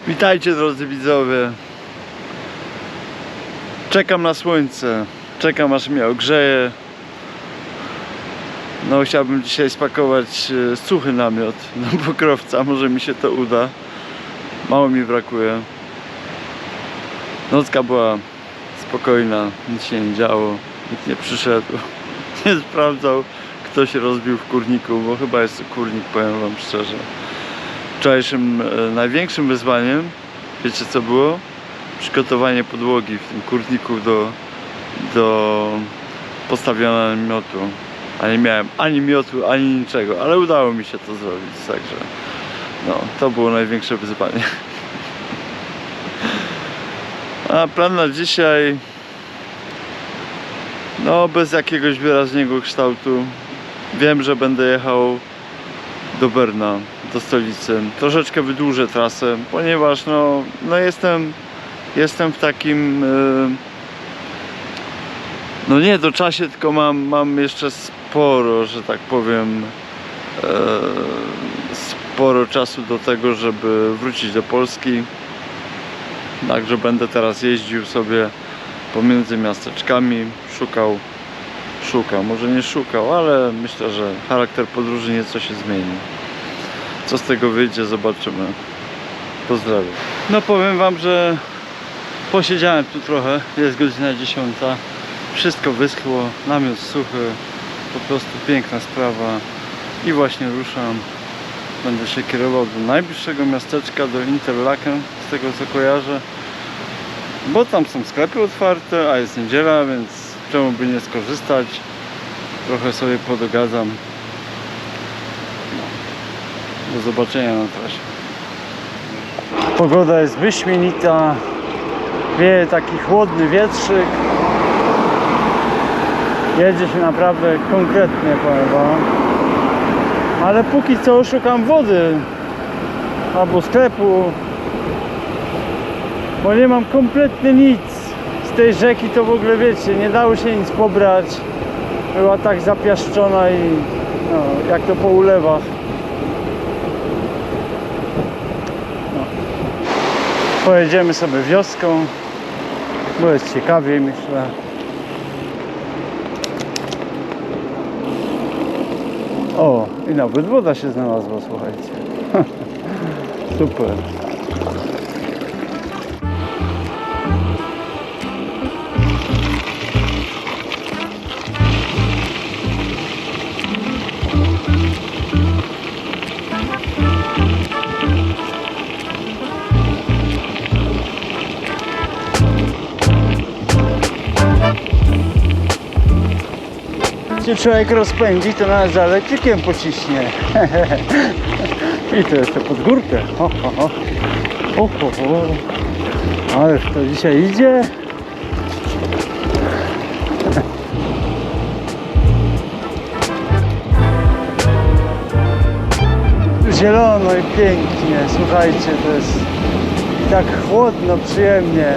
Witajcie drodzy widzowie. Czekam na słońce. Czekam aż mnie ogrzeje. No chciałbym dzisiaj spakować suchy namiot na pokrowca. Może mi się to uda. Mało mi brakuje. Nocka była spokojna. Nic się nie działo. Nikt nie przyszedł. Nie sprawdzał, kto się rozbił w kurniku. Bo chyba jest to kurnik, powiem wam szczerze. Wczorajszym największym wyzwaniem, wiecie co było? Przygotowanie podłogi w tym kurniku do postawionego namiotu. A nie miałem ani miotu, ani niczego, ale udało mi się to zrobić, także no, to było największe wyzwanie. A plan na dzisiaj, no bez jakiegoś wyraźnego kształtu. Wiem, że będę jechał do Berna, do stolicy. Troszeczkę wydłużę trasę, ponieważ no jestem w takim no nie do czasie, tylko mam jeszcze sporo, że tak powiem, sporo czasu do tego, żeby wrócić do Polski. Także będę teraz jeździł sobie pomiędzy miasteczkami, szukał, może nie szukał, ale myślę, że charakter podróży nieco się zmieni. Co z tego wyjdzie, zobaczymy. Pozdrawiam. No powiem wam, że posiedziałem tu trochę, jest godzina 10. Wszystko wyschło, namiot suchy, po prostu piękna sprawa. I właśnie ruszam. Będę się kierował do najbliższego miasteczka, do Interlaken, z tego co kojarzę. Bo tam są sklepy otwarte, a jest niedziela, więc czemu by nie skorzystać. Trochę sobie podogadzam. Do zobaczenia na trasie. Pogoda jest wyśmienita. Wieje taki chłodny wietrzyk. Jedzie się naprawdę konkretnie, powiem wam. Ale póki co szukam wody albo sklepu, bo nie mam kompletnie nic. Z tej rzeki to w ogóle wiecie, nie dało się nic pobrać. Była tak zapiaszczona i no, jak to po ulewach. No. Pojedziemy sobie wioską, bo jest ciekawiej, myślę. O, i nawet woda się znalazła, słuchajcie. Super. Jeśli człowiek rozpędzi, to nawet za elektrykiem pociśnie. I to jeszcze pod górkę. Ależ to dzisiaj idzie. Zielono i pięknie. Słuchajcie, to jest tak chłodno, przyjemnie.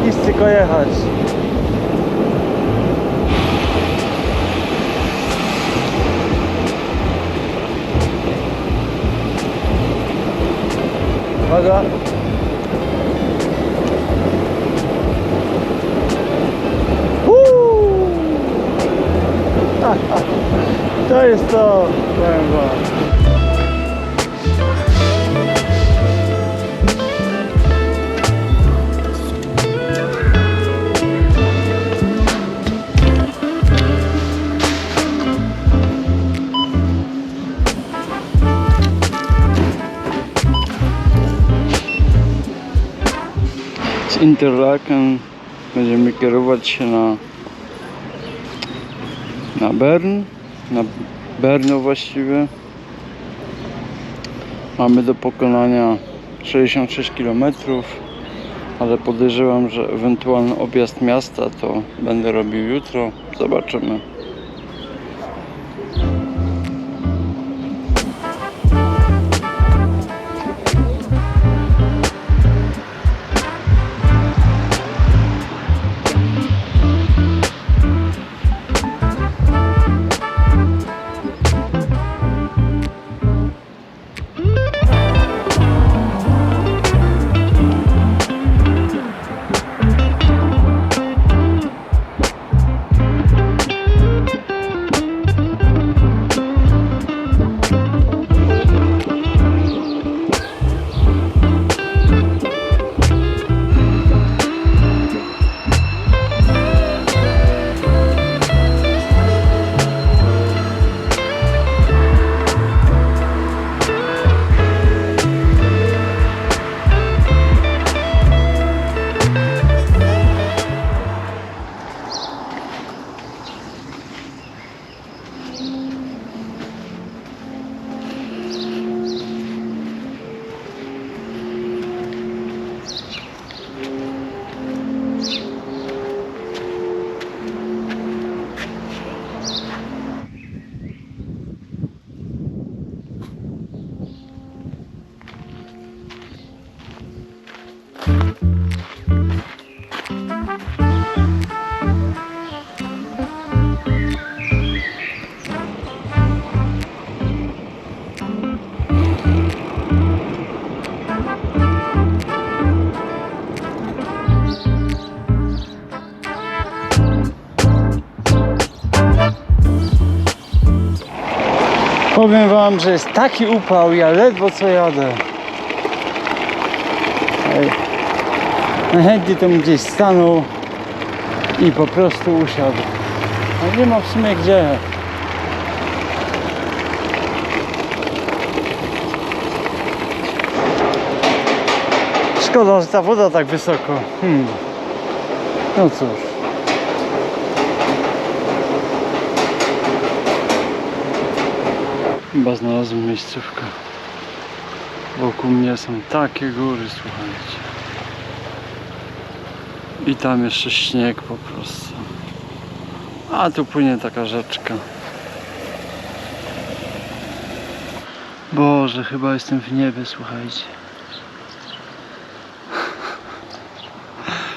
Nic tylko jechać. Uwaga. To jest to, powiem wam. Z Interlaken będziemy kierować się na Bern, na Brno właściwie. Mamy do pokonania 66 km, ale podejrzewam, że ewentualny objazd miasta to będę robił jutro. Zobaczymy. Powiem wam, że jest taki upał, ja ledwo co jadę. Najchętniej to bym gdzieś stanął i po prostu usiadł. No nie ma w sumie gdzie. Szkoda, że ta woda tak wysoko. No cóż. Chyba znalazłem miejscówkę. Wokół mnie są takie góry, słuchajcie. I tam jeszcze śnieg po prostu. A tu płynie taka rzeczka. Boże, chyba jestem w niebie, słuchajcie.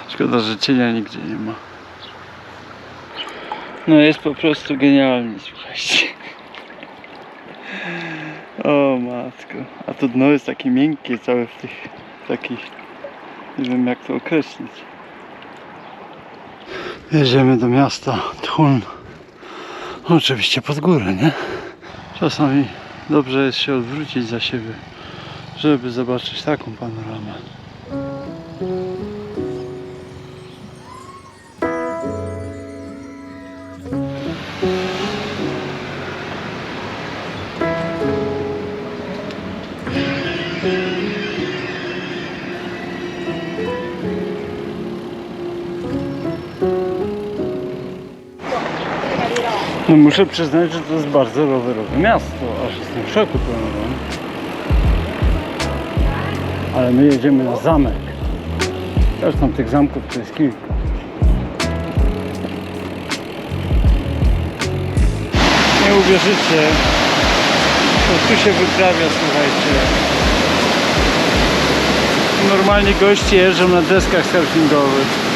Szkoda, że cienia nigdzie nie ma. No jest po prostu genialnie, słuchajcie. O matko. A to dno jest takie miękkie, całe w tych takich... Nie wiem jak to określić. Jedziemy do miasta Thun. Oczywiście pod górę, nie? Czasami dobrze jest się odwrócić za siebie, żeby zobaczyć taką panoramę. No muszę przyznać, że to jest bardzo rowerowe miasto, aż jestem w szoku planowałem. Ale my jedziemy na zamek. Zresztą tych zamków to jest kilka. Nie uwierzycie, co tu się wyprawia, słuchajcie. Normalnie goście jeżdżą na deskach surfingowych.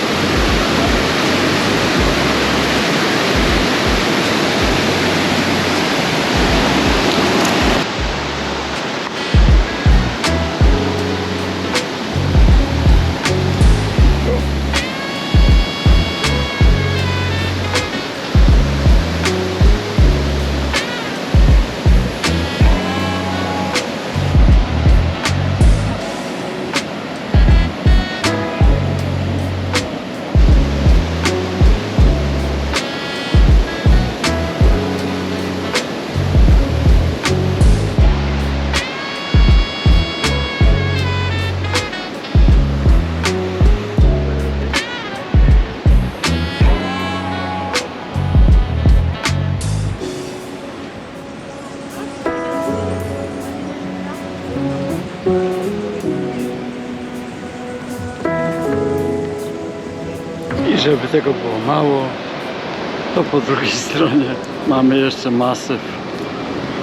I żeby tego było mało, to po drugiej stronie mamy jeszcze masyw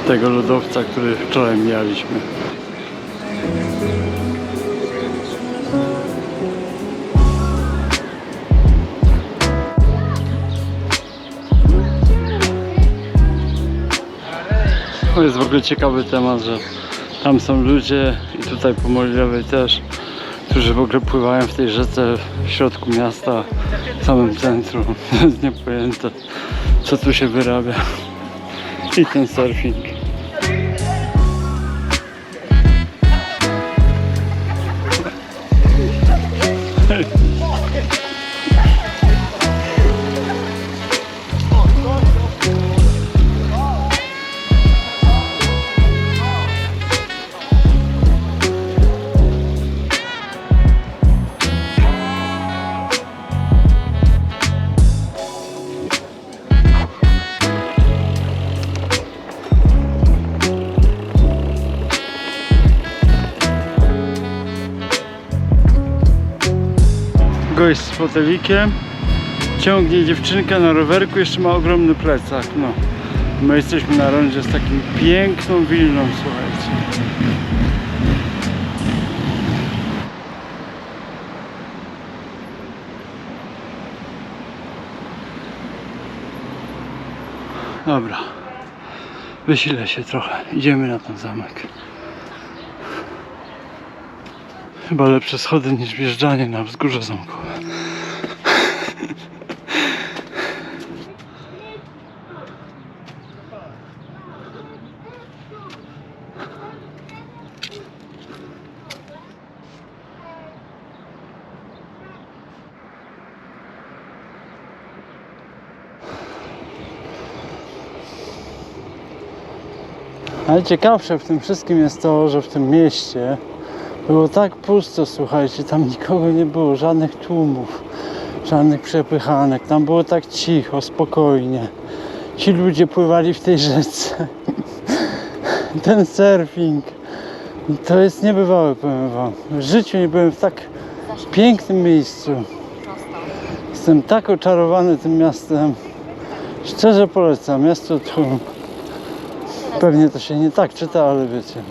tego lodowca, który wczoraj mieliśmy. To jest w ogóle ciekawy temat, że tam są ludzie i tutaj po mojej lewej też, którzy w ogóle pływają w tej rzece w środku miasta, w samym centrum. To jest niepojęte, co tu się wyrabia. I ten surfing. Gość z fotelikiem ciągnie dziewczynkę na rowerku, jeszcze ma ogromny plecak. No, my jesteśmy na rondzie z takim piękną willą, słuchajcie. Dobra, wysilę się trochę, idziemy na ten zamek. Chyba lepsze schody niż wjeżdżanie na wzgórze zamkowe. Najciekawsze w tym wszystkim jest to, że w tym mieście było tak pusto, słuchajcie, tam nikogo nie było, żadnych tłumów, żadnych przepychanek, tam było tak cicho, spokojnie. Ci ludzie pływali w tej rzece. Ten surfing, to jest niebywałe, powiem wam. W życiu nie byłem w tak pięknym miejscu. Jestem tak oczarowany tym miastem. Szczerze polecam, miasto tu. Pewnie to się nie tak czyta, ale wiecie.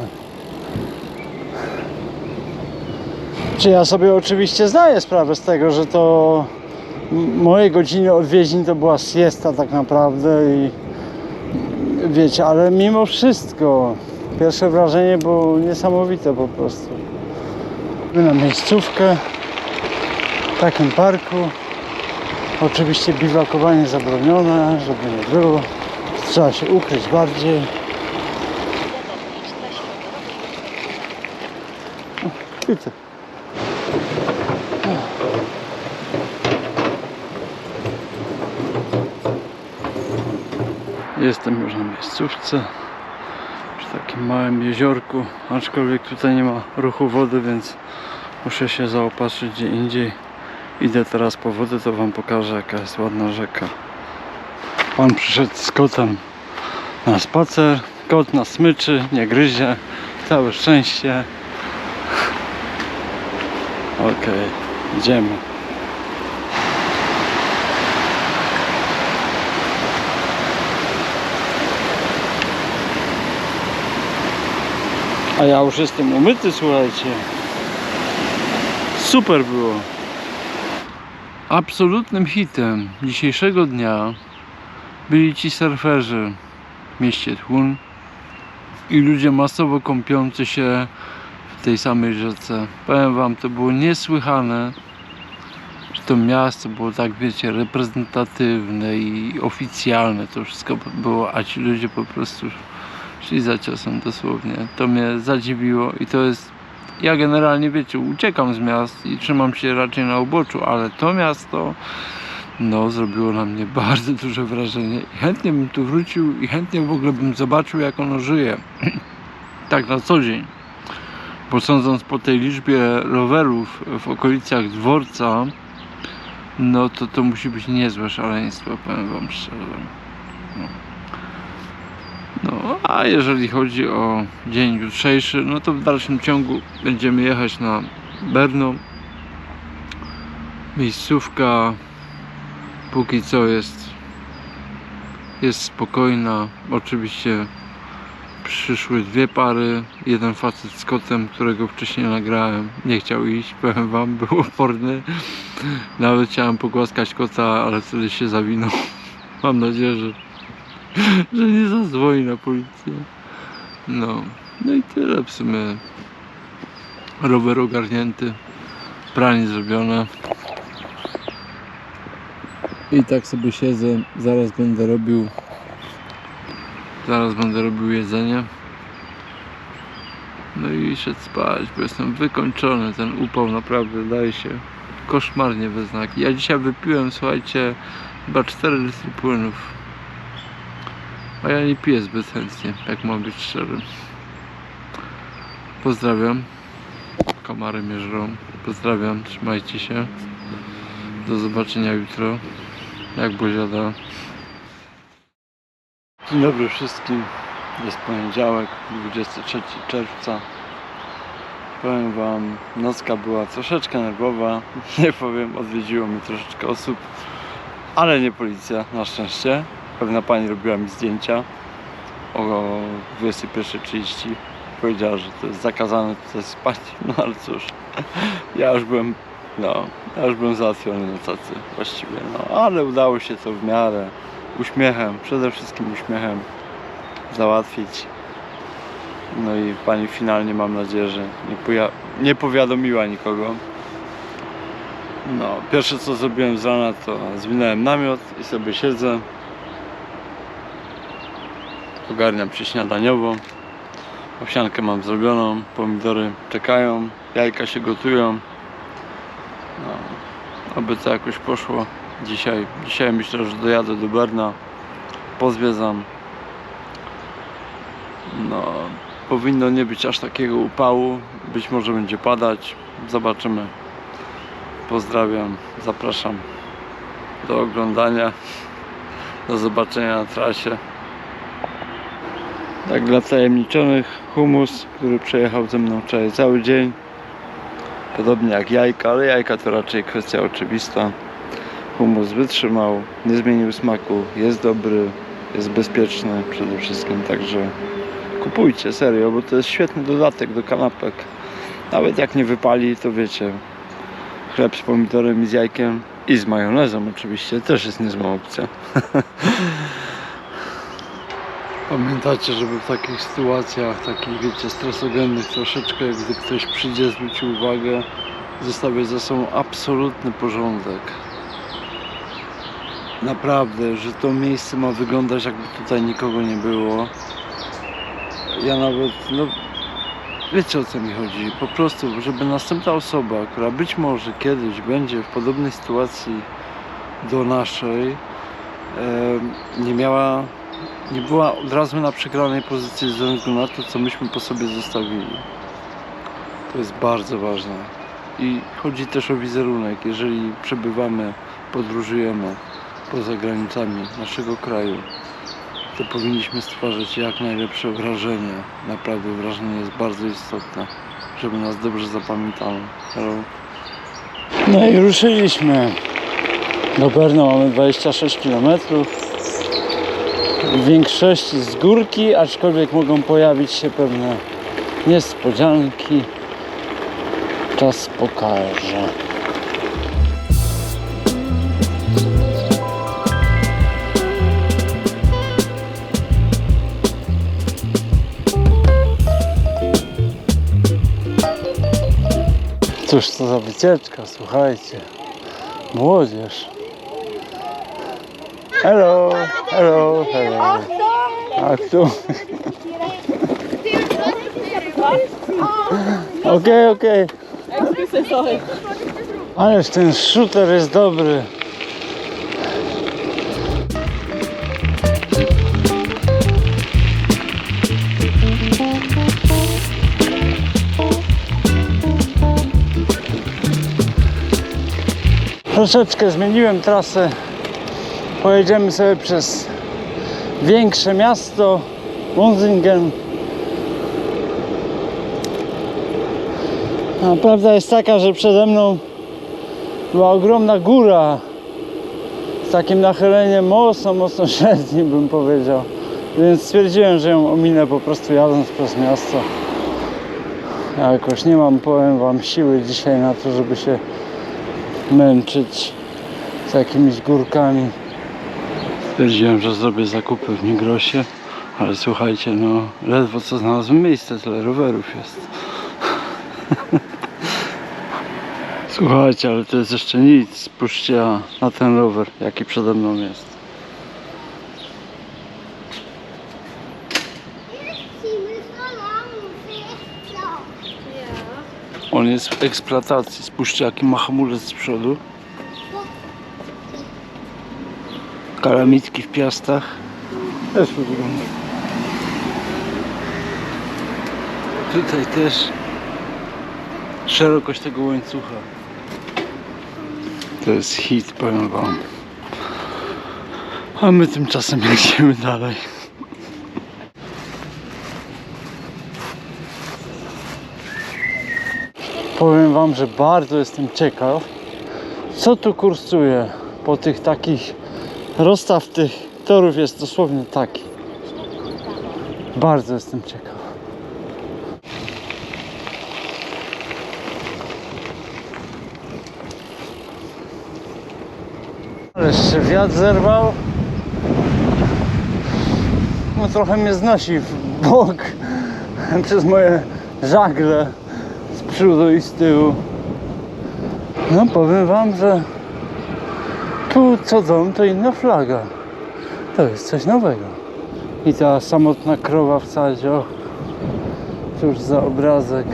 Czy ja sobie oczywiście zdaję sprawę z tego, że to moje godziny odwiedzin to była siesta tak naprawdę i wiecie, ale mimo wszystko pierwsze wrażenie było niesamowite po prostu. Na miejscówkę w takim parku. Oczywiście biwakowanie zabronione, żeby nie było. Trzeba się ukryć bardziej. Widzę. Jestem już na miejscówce, przy takim małym jeziorku, aczkolwiek tutaj nie ma ruchu wody, więc muszę się zaopatrzyć gdzie indziej. Idę teraz po wodę, to wam pokażę, jaka jest ładna rzeka. Pan przyszedł z kotem na spacer, kot nas smyczy, nie gryzie, całe szczęście. Okej, idziemy. A ja już jestem umyty, słuchajcie. Super było. Absolutnym hitem dzisiejszego dnia byli ci surferzy w mieście Thun i ludzie masowo kąpiący się w tej samej rzece. Powiem wam, to było niesłychane, że to miasto było tak, wiecie, reprezentatywne i oficjalne. To wszystko było, a ci ludzie po prostu szli za ciosem dosłownie. To mnie zadziwiło i to jest... Ja generalnie, wiecie, uciekam z miast i trzymam się raczej na uboczu, ale to miasto, no, zrobiło na mnie bardzo duże wrażenie i chętnie bym tu wrócił i chętnie w ogóle bym zobaczył, jak ono żyje. Tak na co dzień. Bo sądząc po tej liczbie rowerów w okolicach dworca, no to musi być niezłe szaleństwo, powiem wam szczerze. No, a jeżeli chodzi o dzień jutrzejszy, no to w dalszym ciągu będziemy jechać na Brno. Miejscówka póki co jest spokojna. Oczywiście przyszły dwie pary. Jeden facet z kotem, którego wcześniej nagrałem, nie chciał iść, powiem wam, był oporny. Nawet chciałem pogłaskać kota, ale wtedy się zawinął. Mam nadzieję, że nie zadzwoni na policję. No i tyle w sumie. Rower ogarnięty, pranie zrobione. I tak sobie siedzę, zaraz będę robił jedzenie. No i szedł spać, bo jestem wykończony. Ten upał naprawdę daje się koszmarnie we znaki. Ja dzisiaj wypiłem, słuchajcie, chyba 4 litry płynów. A ja nie piję zbyt chętnie, jak mam być szczery. Pozdrawiam. Komary mnie żrą. Pozdrawiam, trzymajcie się. Do zobaczenia jutro. Jak buziada. Dzień dobry wszystkim. Jest poniedziałek, 23 czerwca. Powiem wam, nocka była troszeczkę nerwowa. Nie powiem, odwiedziło mnie troszeczkę osób. Ale nie policja, na szczęście. Pewna pani robiła mi zdjęcia o 21:30. Powiedziała, że to jest zakazane tutaj spać. No ale cóż, ja już byłem załatwiony na tacy właściwie. No ale udało się to w miarę uśmiechem, przede wszystkim uśmiechem załatwić. No i pani finalnie, mam nadzieję, że nie powiadomiła nikogo. No, pierwsze co zrobiłem z rana, to zwinąłem namiot i sobie siedzę. Ogarniam się śniadaniowo. Owsiankę mam zrobioną, pomidory czekają, jajka się gotują. No, oby to jakoś poszło. Dzisiaj myślę, że dojadę do Berna, pozwiedzam. No, powinno nie być aż takiego upału. Być może będzie padać. Zobaczymy. Pozdrawiam, zapraszam do oglądania, do zobaczenia na trasie. Tak dla wtajemniczonych, humus, który przejechał ze mną wczoraj cały dzień. Podobnie jak jajka, ale jajka to raczej kwestia oczywista. Humus wytrzymał, nie zmienił smaku, jest dobry, jest bezpieczny przede wszystkim, także kupujcie, serio, bo to jest świetny dodatek do kanapek. Nawet jak nie wypali, to wiecie, chleb z pomidorem i z jajkiem i z majonezem oczywiście też jest niezła opcja. Pamiętacie, żeby w takich sytuacjach, takich wiecie, stresogennych troszeczkę, gdy ktoś przyjdzie, zwróci uwagę, zostawiać za sobą absolutny porządek. Naprawdę, że to miejsce ma wyglądać, jakby tutaj nikogo nie było. Ja nawet, no wiecie, o co mi chodzi, po prostu, żeby następna osoba, która być może kiedyś będzie w podobnej sytuacji do naszej, nie była od razu na przegranej pozycji ze względu na to, co myśmy po sobie zostawili. To jest bardzo ważne. I chodzi też o wizerunek. Jeżeli przebywamy, podróżujemy poza granicami naszego kraju, to powinniśmy stwarzać jak najlepsze wrażenie. Naprawdę wrażenie jest bardzo istotne, żeby nas dobrze zapamiętano. Hello. No i ruszyliśmy. Do Berna mamy 26 km. W większości z górki, aczkolwiek mogą pojawić się pewne niespodzianki. Czas pokaże. Cóż to za wycieczka, słuchajcie. Młodzież. Hello, hello, hello. Ach tu. Okej, okej. Ależ ten shooter jest dobry. Troszeczkę zmieniłem trasę. Pojedziemy sobie przez większe miasto, Wonsingen. A prawda jest taka, że przede mną była ogromna góra z takim nachyleniem mocno średnim, bym powiedział. Więc stwierdziłem, że ją ominę po prostu jadąc przez miasto. Ja jakoś nie mam, powiem wam, siły dzisiaj na to, żeby się męczyć z jakimiś górkami. Stwierdziłem, że zrobię zakupy w Migrosie, ale słuchajcie, no ledwo co znalazłem miejsce, tyle rowerów jest. Słuchajcie, ale to jest jeszcze nic. Spójrzcie na ten rower, jaki przede mną jest. On jest w eksploatacji. Spójrzcie, jaki ma hamulec z przodu. Kalamitki w piastach. Też wygląda. Tutaj też szerokość tego łańcucha. To jest hit, powiem wam. A my tymczasem jedziemy dalej. Powiem wam, że bardzo jestem ciekaw, co tu kursuje po tych takich. Rozstaw tych torów jest dosłownie taki. Bardzo jestem ciekaw. Ale się wiatr zerwał. No trochę mnie znosi w bok przez moje żagle z przodu i z tyłu. No powiem wam, że tu co dom to inna flaga. To jest coś nowego. I ta samotna krowa w sadzie. O, cóż za obrazek.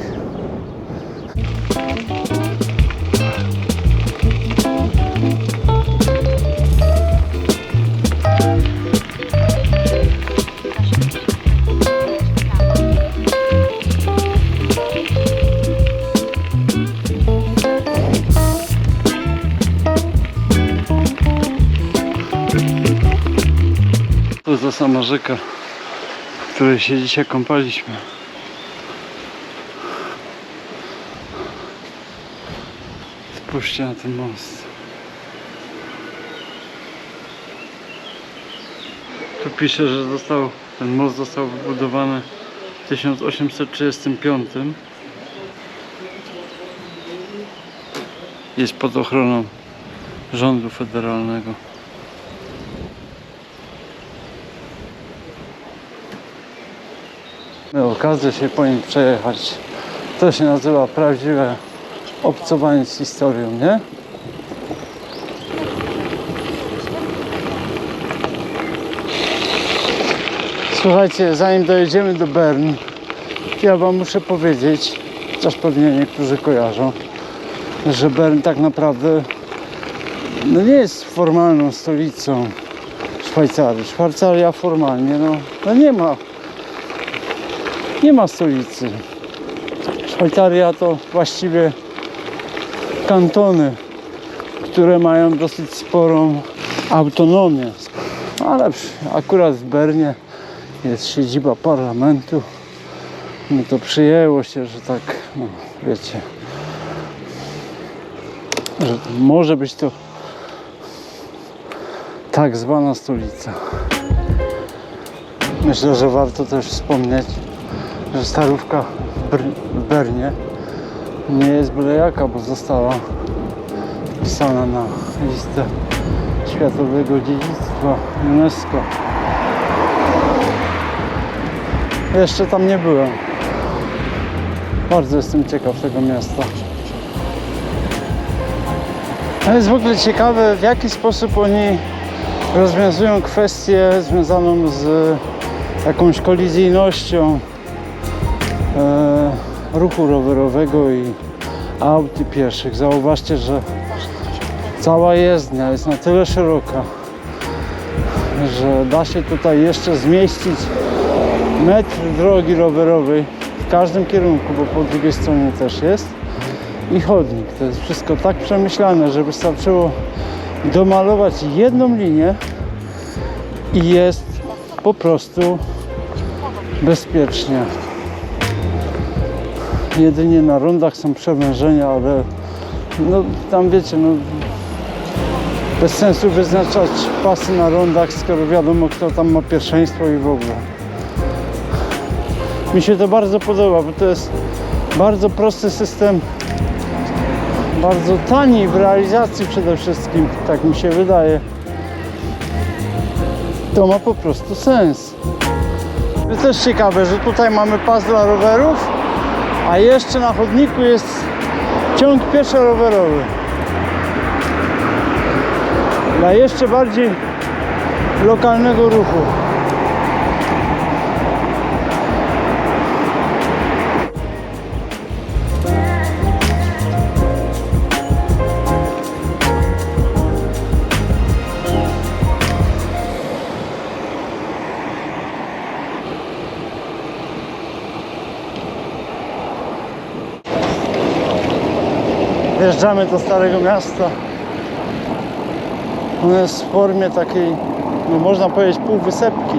sama rzeka, w której się dzisiaj kąpaliśmy. Spójrzcie na ten most. Tu pisze, że ten most został wybudowany w 1835. Jest pod ochroną rządu federalnego. Miałem okazję się po nim przejechać. To się nazywa prawdziwe obcowanie z historią, nie? Słuchajcie, zanim dojedziemy do Bern, ja wam muszę powiedzieć, chociaż pewnie niektórzy kojarzą, że Bern tak naprawdę no nie jest formalną stolicą Szwajcarii. Szwajcaria formalnie no nie ma stolicy. Szwajcaria to właściwie kantony, które mają dosyć sporą autonomię. Ale akurat w Bernie jest siedziba parlamentu. No to przyjęło się, że tak, no wiecie, że może być to tak zwana stolica. Myślę, że warto też wspomnieć, że starówka w Bernie nie jest byle jaka, bo została wpisana na listę Światowego Dziedzictwa UNESCO. Jeszcze tam nie byłem. Bardzo jestem ciekaw tego miasta. To jest w ogóle ciekawe, w jaki sposób oni rozwiązują kwestię związaną z jakąś kolizyjnością ruchu rowerowego i aut i pieszych. Zauważcie, że cała jezdnia jest na tyle szeroka, że da się tutaj jeszcze zmieścić metr drogi rowerowej w każdym kierunku, bo po drugiej stronie też jest, i chodnik. To jest wszystko tak przemyślane, że wystarczyło domalować jedną linię i jest po prostu bezpiecznie. Jedynie na rondach są przewężenia, ale no tam wiecie, no bez sensu wyznaczać pasy na rondach, skoro wiadomo, kto tam ma pierwszeństwo i w ogóle. Mi się to bardzo podoba, bo to jest bardzo prosty system, bardzo tani w realizacji przede wszystkim, tak mi się wydaje. To ma po prostu sens. To też ciekawe, że tutaj mamy pas dla rowerów, a jeszcze na chodniku jest ciąg pieszo-rowerowy. Dla jeszcze bardziej lokalnego ruchu. Wjeżdżamy do Starego Miasta. Ono jest w formie takiej, no można powiedzieć, półwysepki.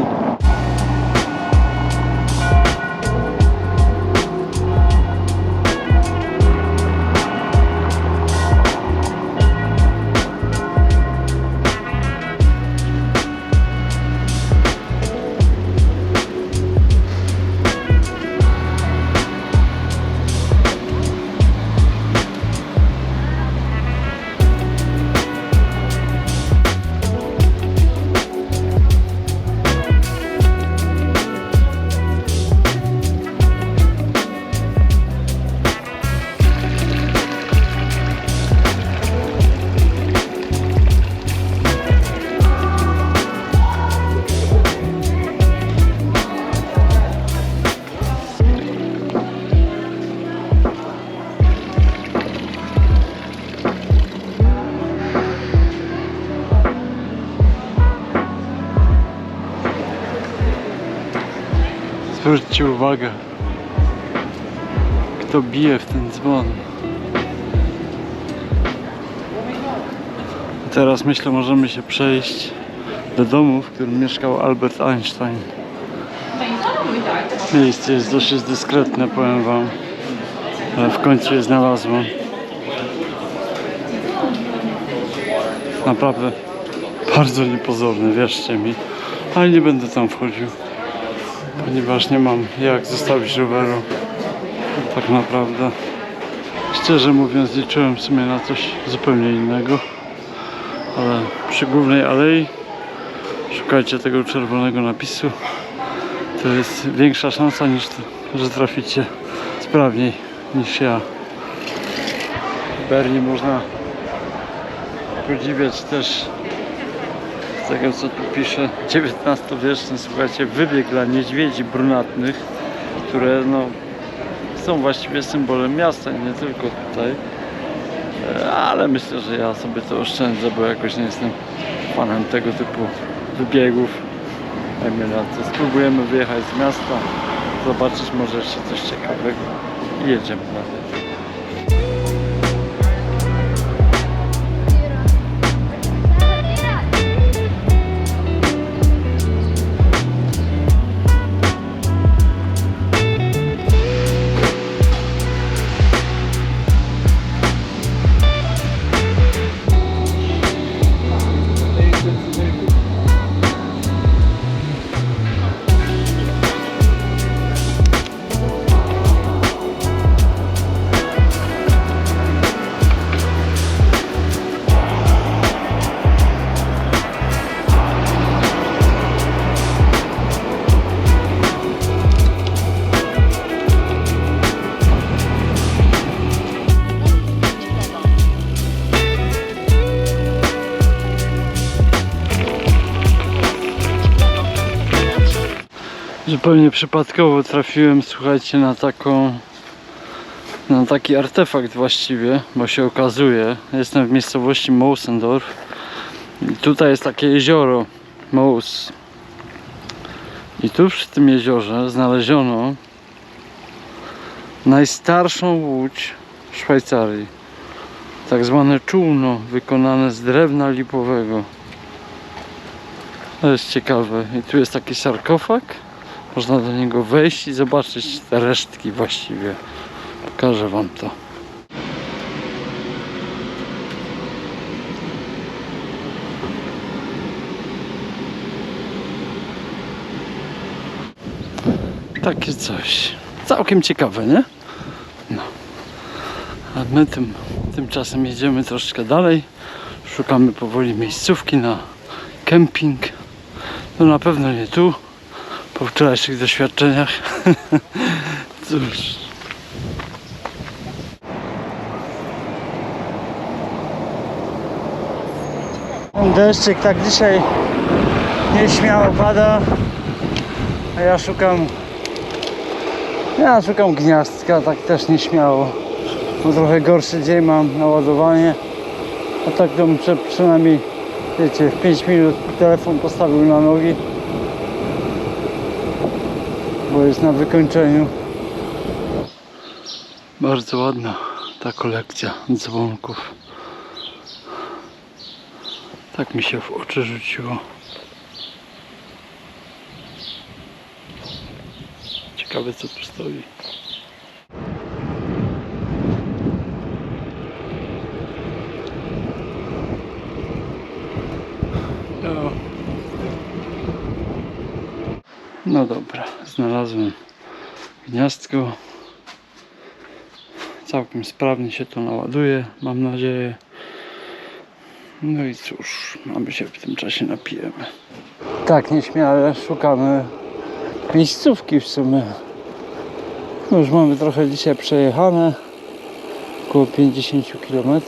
Zwróćcie uwagę, kto bije w ten dzwon. Teraz myślę, możemy się przejść do domu, w którym mieszkał Albert Einstein. Miejsce jest dosyć dyskretne, powiem wam, ale w końcu je znalazłem. Naprawdę bardzo niepozorne, wierzcie mi, ale nie będę tam wchodził, ponieważ nie mam jak zostawić roweru. Tak naprawdę, szczerze mówiąc, liczyłem w sumie na coś zupełnie innego, ale przy głównej alei szukajcie tego czerwonego napisu. To jest większa szansa niż to, że traficie sprawniej niż ja. W Bernie można podziwiać też z tego, co tu pisze, XIX-wieczny, słuchajcie, wybieg dla niedźwiedzi brunatnych, które no są właściwie symbolem miasta, nie tylko tutaj, ale myślę, że ja sobie to oszczędzę, bo jakoś nie jestem fanem tego typu wybiegów. Dajmy na to, spróbujemy wyjechać z miasta, zobaczyć może jeszcze coś ciekawego i jedziemy dalej. Zupełnie przypadkowo trafiłem, słuchajcie, na taki artefakt właściwie, bo się okazuje, jestem w miejscowości Moosendorf i tutaj jest takie jezioro Moos i tu przy tym jeziorze znaleziono najstarszą łódź w Szwajcarii, tak zwane czółno wykonane z drewna lipowego. To jest ciekawe i tu jest taki sarkofag. Można do niego wejść i zobaczyć te resztki właściwie. Pokażę wam to. Takie coś. Całkiem ciekawe, nie? No. A my tymczasem jedziemy troszeczkę dalej. Szukamy powoli miejscówki na kemping. No na pewno nie tu. Po wczorajszych doświadczeniach. Cóż. Deszczyk tak dzisiaj nieśmiało pada, a ja szukam gniazdka, tak też nieśmiało, bo trochę gorszy dzień mam na ładowanie, a tak to bym przynajmniej, wiecie, w 5 minut telefon postawił na nogi, bo jest na wykończeniu. Bardzo ładna ta kolekcja dzwonków. Tak mi się w oczy rzuciło. Ciekawe, co tu stoi. No dobra, znalazłem gniazdko. Całkiem sprawnie się to naładuje, mam nadzieję. No i cóż, mamy się w tym czasie napijemy. Tak nieśmiale szukamy miejscówki w sumie. No już mamy trochę dzisiaj przejechane, około 50 km.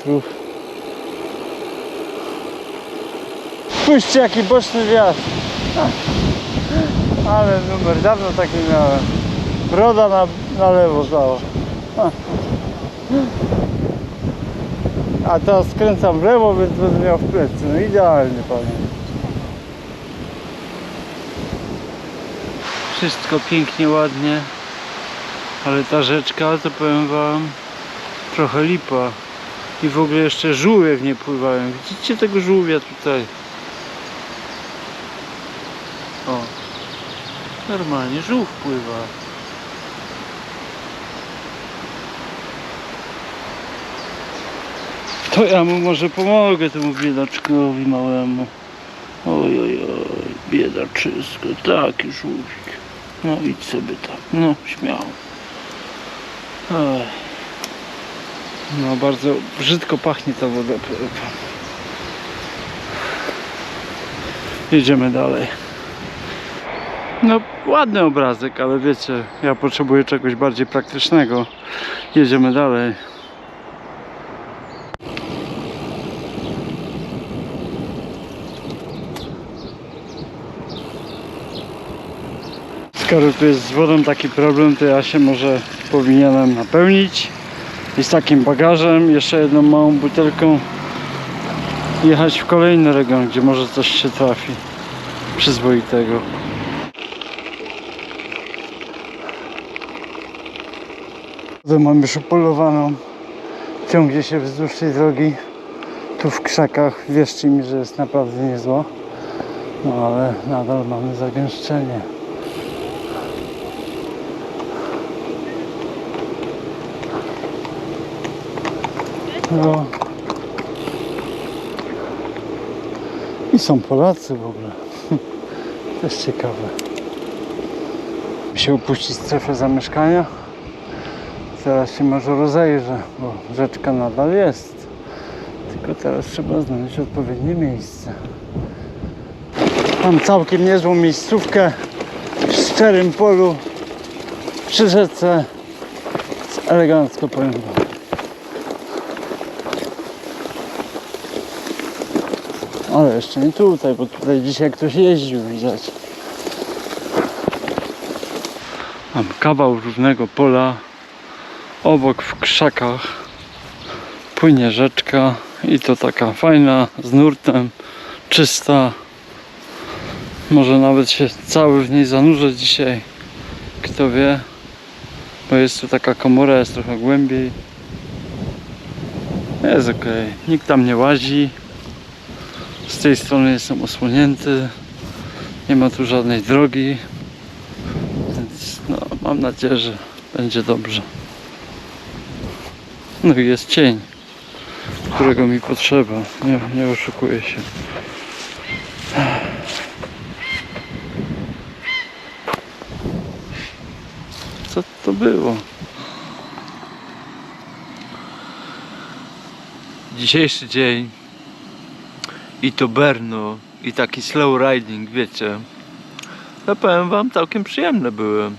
Spójrzcie, jaki boczny wjazd. Ale numer, dawno taki miałem. Broda na lewo cała. A teraz skręcam w lewo, więc będę miał w plecy. No idealnie, panie. Wszystko pięknie, ładnie. Ale ta rzeczka, to powiem wam, trochę lipa. I w ogóle jeszcze żółwie w nie pływają. Widzicie tego żółwia tutaj? Normalnie żółw pływa. To ja mu może pomogę, temu biedaczkowi małemu. Oj, oj, oj, biedaczysko, taki żółwik. No idź sobie tam, no śmiało. Oj. No bardzo brzydko pachnie ta woda. Jedziemy dalej. No ładny obrazek, ale wiecie, ja potrzebuję czegoś bardziej praktycznego. Jedziemy dalej. Skoro tu jest z wodą taki problem, to ja się może powinienem napełnić i z takim bagażem, jeszcze jedną małą butelką jechać w kolejny region, gdzie może coś się trafi przyzwoitego. Mam już upolowaną, ciągnie się wzdłuż tej drogi, tu w krzakach, wierzcie mi, że jest naprawdę niezła, no ale nadal mamy zagęszczenie. No. I są Polacy w ogóle. Też ciekawe. Się opuścić strefę zamieszkania. Teraz się może rozejrzę, bo rzeczka nadal jest. Tylko teraz trzeba znaleźć odpowiednie miejsce. Mam całkiem niezłą miejscówkę w szczerym polu przy rzece. Elegancko, powiem wam. Ale jeszcze nie tutaj, bo tutaj dzisiaj ktoś jeździł, widać. Mam kawał równego pola. Obok w krzakach płynie rzeczka i to taka fajna, z nurtem, czysta. Może nawet się cały w niej zanurzę dzisiaj. Kto wie. Bo jest tu taka komora, jest trochę głębiej. Jest ok. Nikt tam nie łazi. Z tej strony jestem osłonięty, nie ma tu żadnej drogi, więc no, mam nadzieję, że będzie dobrze. No i jest cień, którego mi potrzeba, nie oszukuję się. Co to było? Dzisiejszy dzień. I to Brno, i taki slow riding, wiecie. Ja powiem wam, całkiem przyjemne były.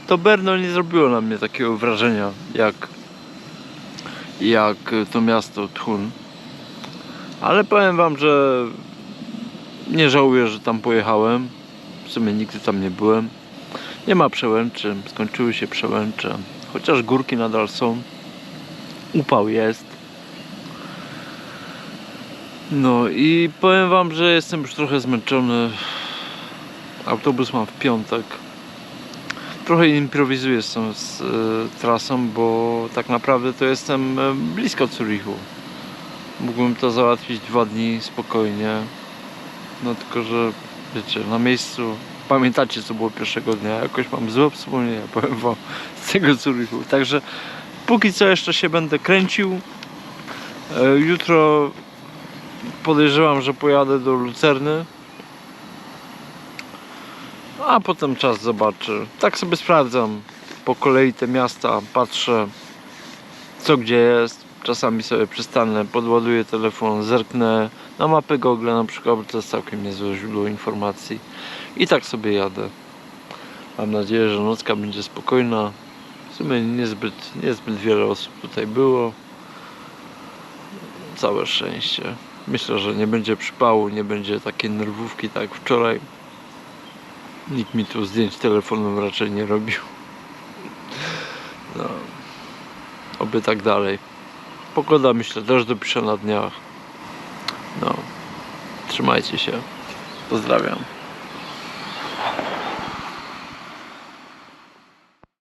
To Brno nie zrobiło na mnie takiego wrażenia, jak to miasto Thun. Ale powiem wam, że nie żałuję, że tam pojechałem. W sumie nigdy tam nie byłem. Nie ma przełęczy, skończyły się przełęcze. Chociaż górki nadal są. Upał jest. No i powiem wam, że jestem już trochę zmęczony. Autobus mam w piątek. Trochę improwizuję z tą trasą, bo tak naprawdę to jestem blisko Zurichu. Mógłbym to załatwić 2 dni spokojnie. No tylko, że wiecie, na miejscu pamiętacie, co było pierwszego dnia. Jakoś mam złe wspomnienia, powiem wam, z tego Zurichu. Także póki co jeszcze się będę kręcił. Jutro podejrzewam, że pojadę do Lucerny, a potem czas zobaczy. Tak sobie sprawdzam po kolei te miasta, patrzę co gdzie jest. Czasami sobie przystanę, podładuję telefon, zerknę na mapę Google na przykład, bo to jest całkiem niezłe źródło informacji i tak sobie jadę. Mam nadzieję, że nocka będzie spokojna. W sumie niezbyt wiele osób tutaj było. Całe szczęście. Myślę, że nie będzie przypału, nie będzie takiej nerwówki tak jak wczoraj. Nikt mi tu zdjęć telefonem raczej nie robił. No. Oby tak dalej. Pogoda, myślę, też dopisze na dniach. No. Trzymajcie się. Pozdrawiam.